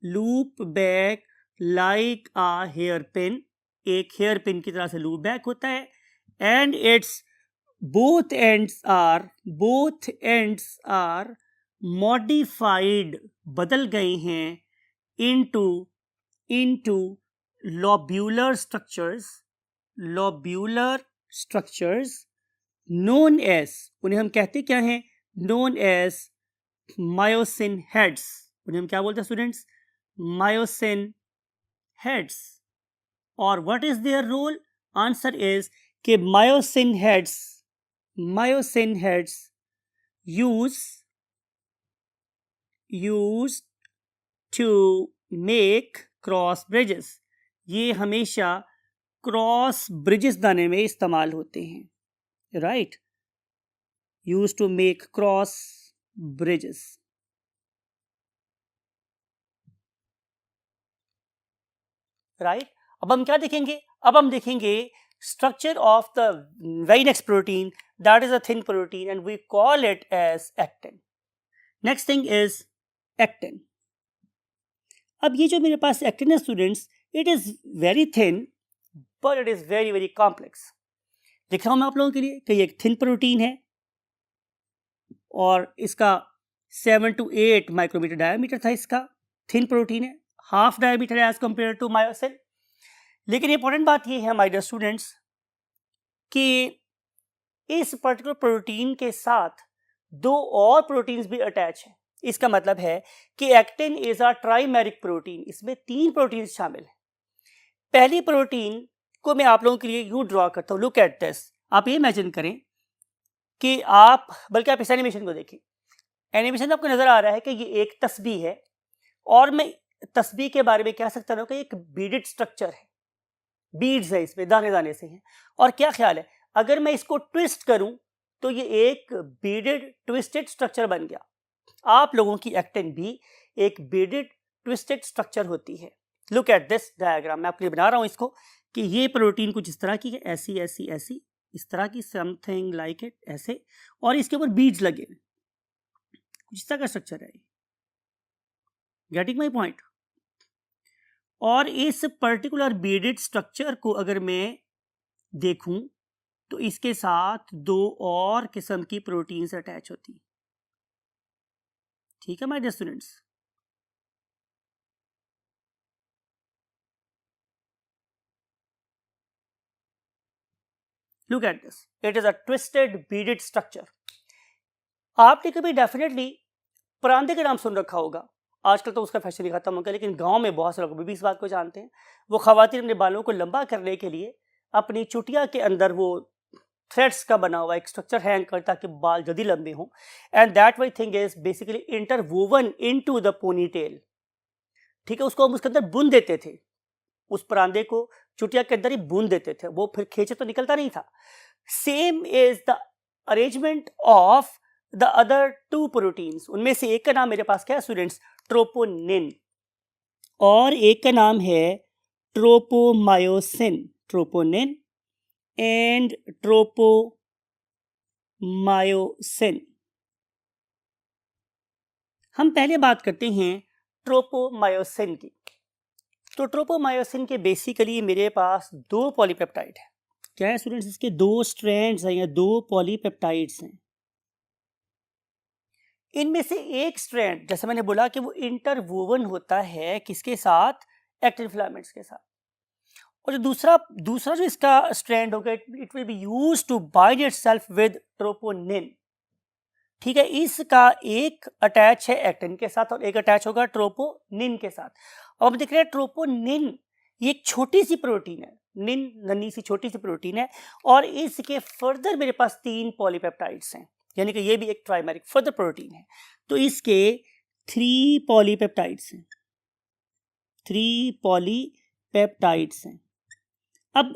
loop back like a hairpin, एक हेयर पिन की तरह से लूप बैक होता है, and it's both ends are modified, बदल गए हैं into lobular structures known as, उन्हें हम कहते क्या हैं, known as myosin heads, उन्हें हम क्या बोलते हैं स्टूडेंट्स, myosin heads. और what is their role? Answer is कि myosin heads used to make cross bridges, ये हमेशा क्रॉस ब्रिजेस बनाने में इस्तेमाल होते हैं, right, used to make cross bridges. Right, अब हम क्या देखेंगे, अब हम देखेंगे structure of the very next protein, that is a thin protein and we call it as actin. Next thing is actin. अब ये जो मेरे पास actin है students, it is very thin but it is very very complex. दिख रहा हूं मैं आप लोगों के लिए कि ये एक thin protein है और इसका 7 to 8 माइक्रोमीटर डायमीटर था, इसका thin protein है, हाफ डायमीटर है as compared to myosin. लेकिन इंपॉर्टेंट बात ये है माय डियर स्टूडेंट्स कि इस पर्टिकुलर प्रोटीन के साथ दो और प्रोटीन्स भी अटैच हैं. इसका मतलब है कि actin is a trimeric protein, इसमें 3 प्रोटीन्स शामिल हैं. पहली प्रोटीन को मैं आप लोगों के लिए यूं ड्रॉ करता हूं, लुक एट दिस. आप ये इमेजिन करें कि आप, बल्कि आप इस एनिमेशन को देखिए, एनिमेशन में आपको नजर आ रहा है कि ये एक तस्बीह है और मैं तस्बीह के बारे में कह सकता हूं कि एक बीडेड स्ट्रक्चर है, बीड्स है, इसमें दाने दाने से हैं. और क्या ख्याल है, अगर मैं इसको ट्विस्ट करूं तो ये एक बीडेड ट्विस्टेड स्ट्रक्चर बन गया. आप लोगों की एक्टिन भी एक बीडेड ट्विस्टेड स्ट्रक्चर होती है. लुक एट दिस डायग्राम, मैं आपके लिए बना रहा हूं इसको कि ये प्रोटीन कुछ इस तरह की है, ऐसी ऐसी ऐसी, इस तरह की, समथिंग लाइक इट, ऐसे, और इसके ऊपर बीड्स लगे, कुछ इस तरह का स्ट्रक्चर है. Getting my point? और इस पर्टिकुलर बीडेड स्ट्रक्चर को अगर मैं देखूं तो इसके साथ 2 और किस्म की प्रोटीन्स अटैच होती हैं. ठीक है my dear students? Look at this, it is a twisted beaded structure. आपने कभी डेफिनेटली परांदे का नाम सुन रखा होगा, आजकल तो उसका फैशन ही खत्म हो गया, लेकिन गांव में बहुत से लोग भी इस बात को जानते हैं. वो खवातीन अपने बालों को लंबा करने के लिए अपनी चुटिया के अंदर वो थ्रेड्स का बना हुआ एक स्ट्रक्चर हैंग कर ताकि बाल जल्दी लंबे हों, and that Y thing is basically interwoven into the ponytail. ठीक है, उसको हम उसके अंदर बुन देते थे, उस परांदे को चुटिया के अंदर ही बुन देते थे, वो फिर खींचे तो निकलता नहीं था. Same is the arrangement of the other 2 proteins. उनमें से एक का नाम मेरे पास क्या है स्टूडेंट्स, ट्रोपोनिन, और एक का नाम है ट्रोपोमायोसिन. Troponin and tropomyosin. हम पहले बात करते हैं ट्रोपोमायोसिन की. तो ट्रोपोमायोसिन के बेसिकली मेरे पास 2 पॉलीपेप्टाइड है. क्या है स्टूडेंट्स, इसके 2 स्ट्रैंड्स हैं या 2 पॉलीपेप्टाइड्स हैं. इनमें से एक स्ट्रैंड, जैसे मैंने बोला कि वो इंटरवोवन होता है किसके साथ, एक्टिन फिलामेंट्स के साथ, और जो दूसरा जो इसका स्ट्रैंड होगा, it will be used to bind itself with troponin. ठीक है, इसका एक अटैच है एक्टिन के साथ और एक अटैच होगा ट्रोपोनिन के साथ. अब हम देख रहे हैं ट्रोपोनिन ये एक छोटी सी प्रोटीन है, निन नन्ही सी छोटी सी प्रोटीन है, और इसके फर्दर मेरे पास 3 पॉलीपेप्टाइड्स हैं, यानी कि ये भी एक ट्राइमेरिक फर्दर प्रोटीन है. तो इसके 3 पॉलीपेप्टाइड्स हैं, 3 पॉलीपेप्टाइड्स हैं. अब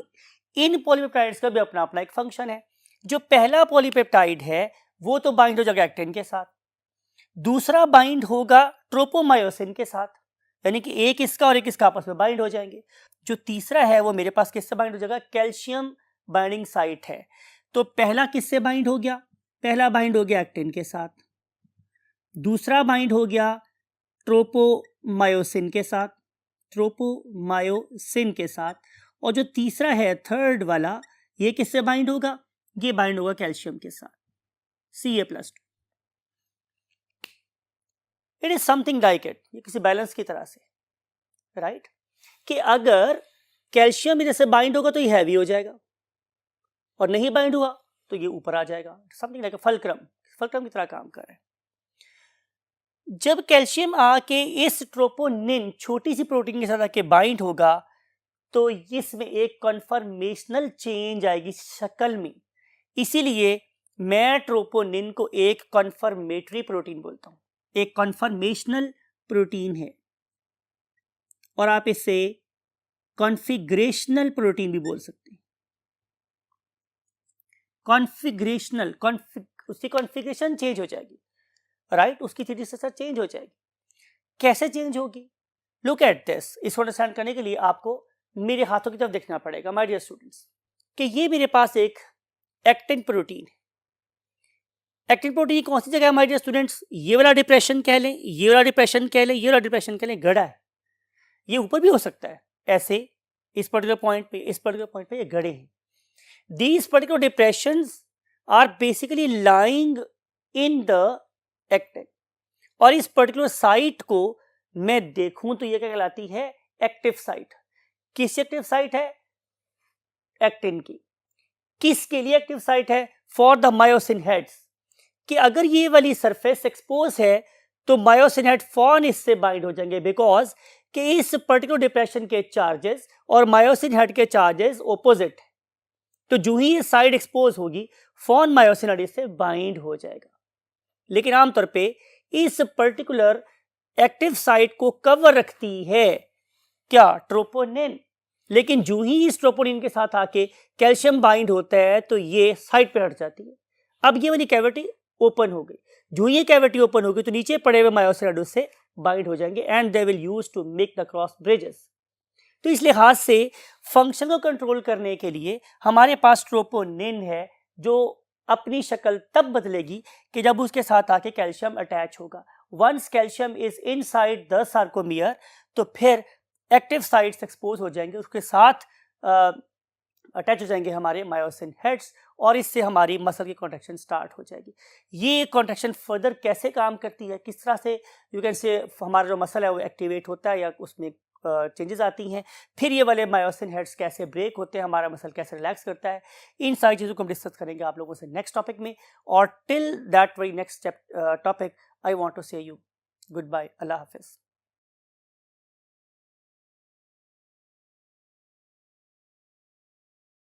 इन पॉलीपेप्टाइड्स का भी अपना अपना एक फंक्शन है. जो पहला पॉलीपेप्टाइड है वो तो बाइंड हो जाएगा एक्टिन के साथ, दूसरा बाइंड होगा ट्रोपोमायोसिन के साथ, यानी कि एक इसका और एक इसका आपस में बाइंड हो जाएंगे. जो तीसरा है वो मेरे पास किससे बाइंड हो जाएगा, कैल्शियम बाइंडिंग साइट है. तो पहला किससे बाइंड हो गया, पहला बाइंड हो गया एक्टिन के साथ, दूसरा बाइंड हो गया ट्रोपोमायोसिन के साथ, ट्रोपोमायोसिन के साथ, और जो तीसरा है थर्ड वाला, ये किससे बाइंड होगा? ये बाइंड होगा कैल्शियम के साथ, Ca+2। It is something like it, ये किसी बैलेंस की तरह से, राइट? कि अगर कैल्शियम इधर से बाइंड होगा तो ये हैवी हो जाएगा, और नहीं बाइंड हुआ तो ये ऊपर आ जाएगा, समथिंग लाइक फलक्रम की तरह काम कर रहा है। जब कैल्शियम आके इस ट्रोपोनिन छोटी सी प्रोटीन के साथ आके बाइंड होगा तो इसमें एक कन्फर्मेशनल चेंज आएगी शक्ल में, इसीलिए मैं ट्रोपोनिन को एक कन्फर्मेटरी प्रोटीन बोलता हूं। एक कन्फर्मेशनल प्रोटीन है, और आप इसे कॉन्फिग्रेशनल प्रोटीन भी बोल सकते हैं। कॉन्फिग्रेशनल, उसकी कॉन्फिग्रेशन चेंज हो जाएगी, राइट? उसकी थ्री स्ट्रक्चर चेंज हो जाएगी। कैसे चेंज होगी? Look at this. इसको अंडरस्टैंड करने के लिए आपको मेरे हाथों की तरफ देखना पड़ेगा माय डियर स्टूडेंट्स, कि ये मेरे पास एक एक्टिन प्रोटीन है। एक्टिन प्रोटीन कौन सी जगह है माय डियर स्टूडेंट्स? ये वाला डिप्रेशन कह लें, ये वाला डिप्रेशन कह लें, ये वाला डिप्रेशन कह लें, गड़ा है। ये ऊपर भी हो सकता है, ऐसे इस पर्टिकुलर पॉइंट पे, इस पर्टिकुलर पॉइंट पे ये गड़े हैं। These particular depressions are basically lying in the actin, और इस पर्टिकुलर साइट को मैं देखूं तो ये क्या कहलाती है? Active site. किस एक्टिव साइट है? एक्टिन की। किसके लिए एक्टिव साइट है? फॉर द मायोसिन हेड्स, कि अगर ये वाली सरफेस एक्सपोज है तो मायोसिन हेड फौरन इससे बाइंड हो जाएंगे, बिकॉज कि इस पर्टिकुलर डिप्रेशन के चार्जेस और मायोसिन हेड के चार्जेस ऑपोजिट है। तो जो ही ये साइड एक्सपोज होगी फौरन मायोसिन हेड इससे बाइंड हो जाएगा। लेकिन आमतौर पे इस पर्टिकुलर एक्टिव साइट को कवर रखती है क्या? ट्रोपोनिन। लेकिन जो ही इस ट्रोपोनिन के साथ आके कैल्शियम बाइंड होता है तो ये साइड पे हट जाती है। अब ये वाली कैविटी ओपन हो गई। जो ये कैविटी ओपन होगी तो नीचे पड़े हुए मायोसिन हेड उससे बाइंड हो जाएंगे, and they will use to make the cross bridges. तो इस लिहाज से फंक्शन को कंट्रोल करने के लिए हमारे पास ट्रोपोनिन है, जो अपनी शक्ल तब बदलेगी कि जब उसके साथ आके कैल्शियम अटैच होगा। Once calcium is inside the sarcomere तो फिर एक्टिव साइट्स एक्सपोज हो जाएंगे, उसके साथ अटैच हो जाएंगे हमारे मायोसिन हेड्स, और इससे हमारी मसल की कॉन्ट्रैक्शन स्टार्ट हो जाएगी। ये कॉन्ट्रैक्शन फर्दर कैसे काम करती है, किस तरह से यू कैन से हमारा जो मसल है वो एक्टिवेट होता है या उसमें चेंजेस आती हैं, फिर ये वाले मायोसिन हेड्स कैसे ब्रेक होते हैं, हमारा मसल कैसे रिलैक्स करता है, इन सारी चीज़ों को हम डिस्कस करेंगे आप लोगों से नेक्स्ट टॉपिक में। और till that very next topic I want to say you goodbye, अल्लाह हाफिज़।